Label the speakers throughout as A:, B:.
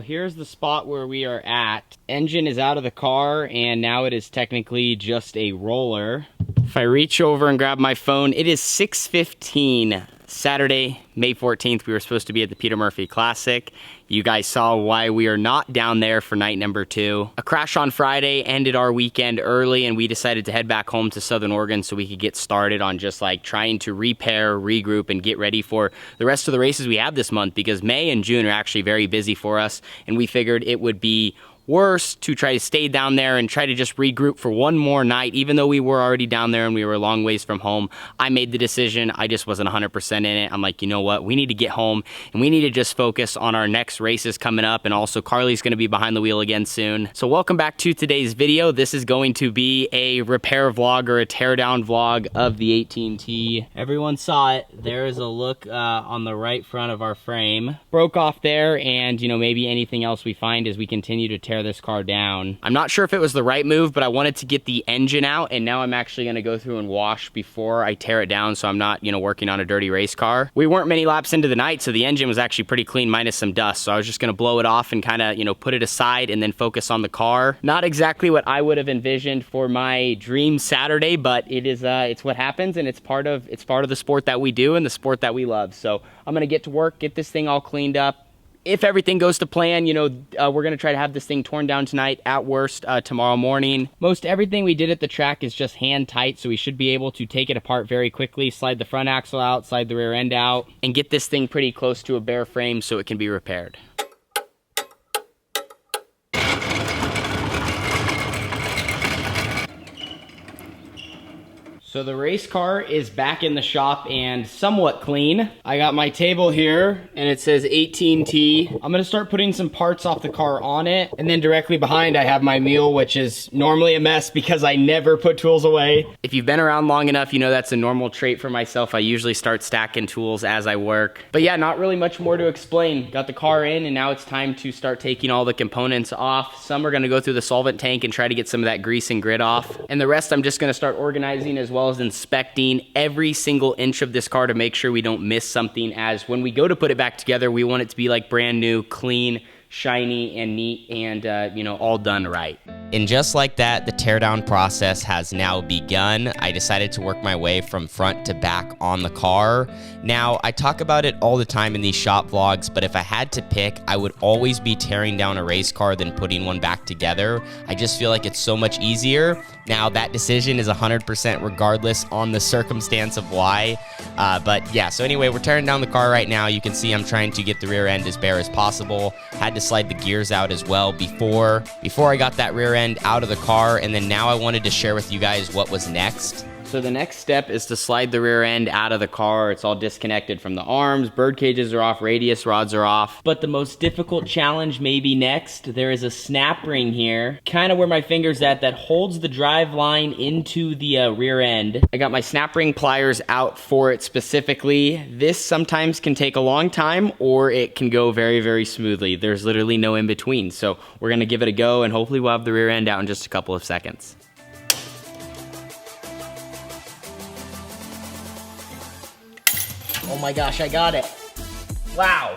A: Well, here's the spot where we are at. Engine is out of the car, and now it is technically just a roller. If I reach over and grab my phone, it is 6:15. Saturday, May 14th, we were supposed to be at the Peter Murphy Classic. You guys saw why we are not down there for night number 2. A crash on Friday ended our weekend early, and we decided to head back home to Southern Oregon so we could get started on just like trying to repair, regroup, and get ready for the rest of the races we have this month, because May and June are actually very busy for us, and we figured it would be worse to try to stay down there and try to just regroup for one more night. Even though we were already down there and we were a long ways from home, I made the decision. I just wasn't 100% in it. I'm like, you know what? We need to get home and we need to just focus on our next races coming up. And also Carly's going to be behind the wheel again soon. So welcome back to today's video. This is going to be a repair vlog or a teardown vlog of the 18T. Everyone saw it. There is a look on the right front of our frame. Broke off there, and you know, maybe anything else we find as we continue to tear this car down. I'm not sure if it was the right move, but I wanted to get the engine out, and now I'm actually going to go through and wash before I tear it down, so I'm not, you know, working on a dirty race car. We weren't many laps into the night, so the engine was actually pretty clean minus some dust, so I was just going to blow it off and kind of, you know, put it aside and then focus on the car. Not exactly what I would have envisioned for my dream Saturday, but it is it's what happens, and it's part of the sport that we do and the sport that we love. So I'm going to get to work, get this thing all cleaned up. If everything goes to plan, you know, we're going to try to have this thing torn down tonight, at worst tomorrow morning. Most everything we did at the track is just hand tight, so we should be able to take it apart very quickly, slide the front axle out, slide the rear end out, and get this thing pretty close to a bare frame so it can be repaired. So the race car is back in the shop and somewhat clean. I got my table here and it says 18T. I'm gonna start putting some parts off the car on it. And then directly behind I have my mule, which is normally a mess because I never put tools away. If you've been around long enough, you know that's a normal trait for myself. I usually start stacking tools as I work. But yeah, not really much more to explain. Got the car in, and now it's time to start taking all the components off. Some are gonna go through the solvent tank and try to get some of that grease and grit off. And the rest I'm just gonna start organizing, as well as inspecting every single inch of this car to make sure we don't miss something, as when we go to put it back together, we want it to be like brand new, clean, shiny, and neat, and you know, all done right. And just like that, the teardown process has now begun. I decided to work my way from front to back on the car. Now, I talk about it all the time in these shop vlogs, but if I had to pick, I would always be tearing down a race car than putting one back together. I just feel like it's so much easier. Now, that decision is 100% regardless on the circumstance of why. But yeah, so anyway, we're tearing down the car right now. You can see I'm trying to get the rear end as bare as possible. Had to slide the gears out as well before I got that rear end out of the car, and then now I wanted to share with you guys what was next. So the next step is to slide the rear end out of the car. It's all disconnected from the arms, bird cages are off, radius rods are off. But the most difficult challenge may be next. There is a snap ring here, kind of where my finger's at, that holds the drive line into the rear end. I got my snap ring pliers out for it specifically. This sometimes can take a long time, or it can go very, very smoothly. There's literally no in between. So we're gonna give it a go, and hopefully we'll have the rear end out in just a couple of seconds. Oh my gosh, I got it. Wow.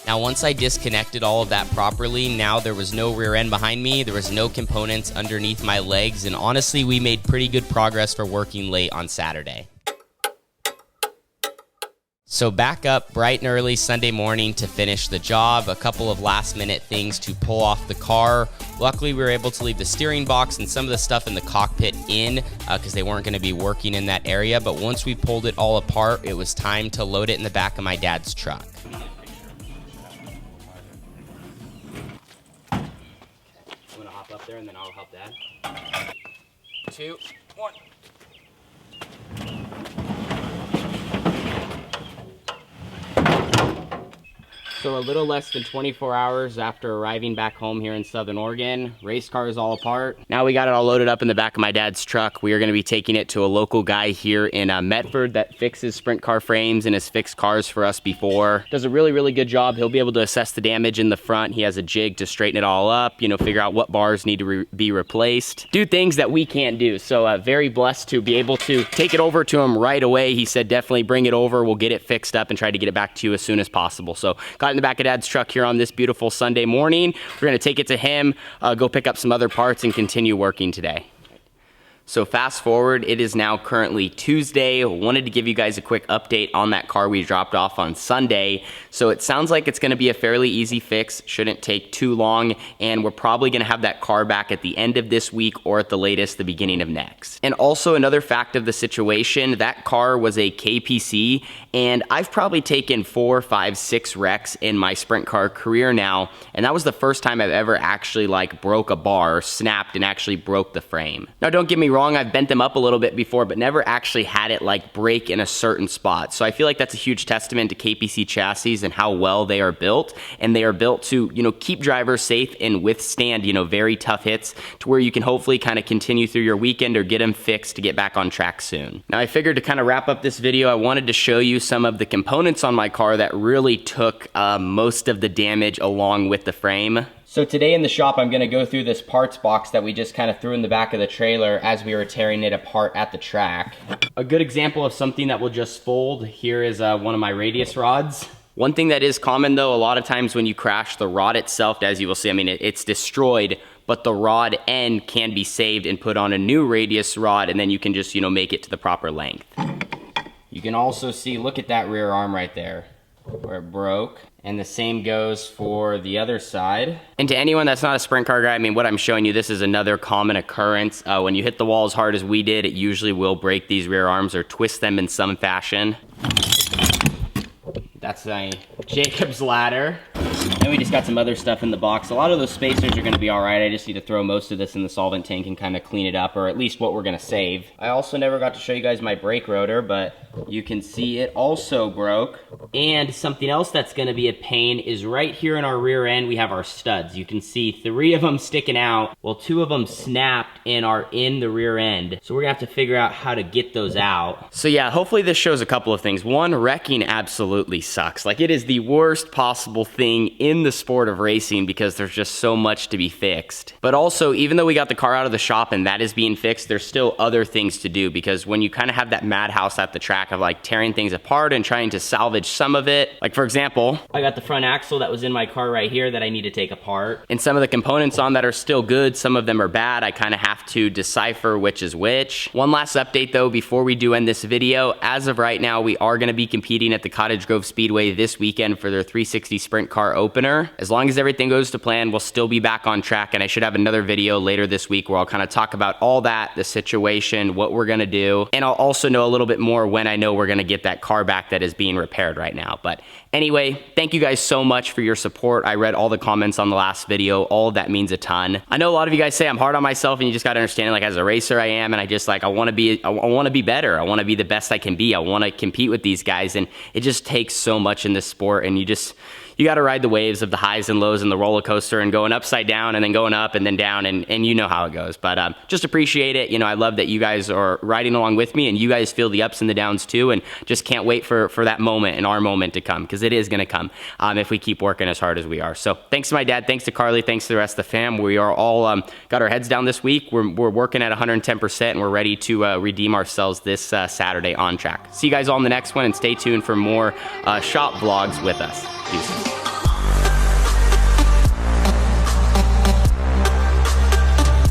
A: Now, once I disconnected all of that properly, now there was no rear end behind me, there was no components underneath my legs, and honestly, we made pretty good progress for working late on Saturday. So back up bright and early Sunday morning to finish the job. A couple of last minute things to pull off the car. Luckily, we were able to leave the steering box and some of the stuff in the cockpit in because they weren't going to be working in that area. But once we pulled it all apart, it was time to load it in the back of my dad's truck. I'm going to hop up there and then I'll help Dad. 2, 1. So a little less than 24 hours after arriving back home here in Southern Oregon, race car is all apart. Now we got it all loaded up in the back of my dad's truck. We are gonna be taking it to a local guy here in Medford that fixes sprint car frames and has fixed cars for us before. Does a really, really good job. He'll be able to assess the damage in the front. He has a jig to straighten it all up, you know, figure out what bars need to be replaced, do things that we can't do. So very blessed to be able to take it over to him right away. He said, definitely bring it over. We'll get it fixed up and try to get it back to you as soon as possible. So got in the back of Dad's truck here on this beautiful Sunday morning. We're gonna take it to him, go pick up some other parts and continue working today. So fast forward, it is now currently Tuesday. Wanted to give you guys a quick update on that car we dropped off on Sunday. So it sounds like it's gonna be a fairly easy fix, shouldn't take too long, and we're probably gonna have that car back at the end of this week or at the latest, the beginning of next. And also another fact of the situation, that car was a KPC, and I've probably taken 4, 5, 6 wrecks in my sprint car career now, and that was the first time I've ever actually like broke a bar, snapped and actually broke the frame. Now don't get me wrong, I've bent them up a little bit before, but never actually had it like break in a certain spot. So I feel like that's a huge testament to KPC chassis and how well they are built. And they are built to, you know, keep drivers safe and withstand, you know, very tough hits to where you can hopefully kind of continue through your weekend or get them fixed to get back on track soon. Now I figured to kind of wrap up this video, I wanted to show you some of the components on my car that really took most of the damage along with the frame. So today in the shop, I'm gonna go through this parts box that we just kind of threw in the back of the trailer as we were tearing it apart at the track. A good example of something that will just fold here is one of my radius rods. One thing that is common though, a lot of times when you crash, the rod itself, as you will see, I mean, it's destroyed, but the rod end can be saved and put on a new radius rod, and then you can just, you know, make it to the proper length. You can also see, look at that rear arm right there, where it broke. And the same goes for the other side. And to anyone that's not a sprint car guy, I mean, what I'm showing you, this is another common occurrence. When you hit the wall as hard as we did, it usually will break these rear arms or twist them in some fashion. That's a Jacob's ladder. Then we just got some other stuff in the box. A lot of those spacers are gonna be all right. I just need to throw most of this in the solvent tank and kind of clean it up, or at least what we're gonna save. I also never got to show you guys my brake rotor, but you can see it also broke. And something else that's gonna be a pain is right here in our rear end, we have our studs. You can see 3 of them sticking out, while 2 of them snapped and are in the rear end. So we're gonna have to figure out how to get those out. So yeah, hopefully this shows a couple of things. One, wrecking absolutely sucks. Like, it is the worst possible thing in the sport of racing because there's just so much to be fixed. But also, even though we got the car out of the shop and that is being fixed, there's still other things to do, because when you kind of have that madhouse at the track of like tearing things apart and trying to salvage some of it, like for example, I got the front axle that was in my car right here that I need to take apart, and some of the components on that are still good, some of them are bad. I kind of have to decipher which is which. One last update though before we do end this video, as of right now we are going to be competing at the Cottage Grove Speedway this weekend for their 360 sprint car opener. As long as everything goes to plan, we'll still be back on track, and I should have another video later this week where I'll kind of talk about all that, the situation, what we're gonna do, and I'll also know a little bit more when I know we're gonna get that car back that is being repaired right now. But anyway, thank you guys so much for your support. I read all the comments on the last video. All of that means a ton. I know a lot of you guys say I'm hard on myself, and you just gotta understand, like, as a racer I am, and I just like, I wanna be better. I wanna be the best I can be. I wanna compete with these guys, and it just takes so much in this sport, and you got to ride the waves of the highs and lows and the roller coaster, and going upside down and then going up and then down, and you know how it goes. But just appreciate it. You know, I love that you guys are riding along with me, and you guys feel the ups and the downs too, and just can't wait for that moment and our moment to come, because it is going to come if we keep working as hard as we are. So thanks to my dad, thanks to Carly, thanks to the rest of the fam. We are all got our heads down this week. We're working at 110%, and we're ready to redeem ourselves this Saturday on track. See you guys all in the next one, and stay tuned for more shop vlogs with us. Deuces.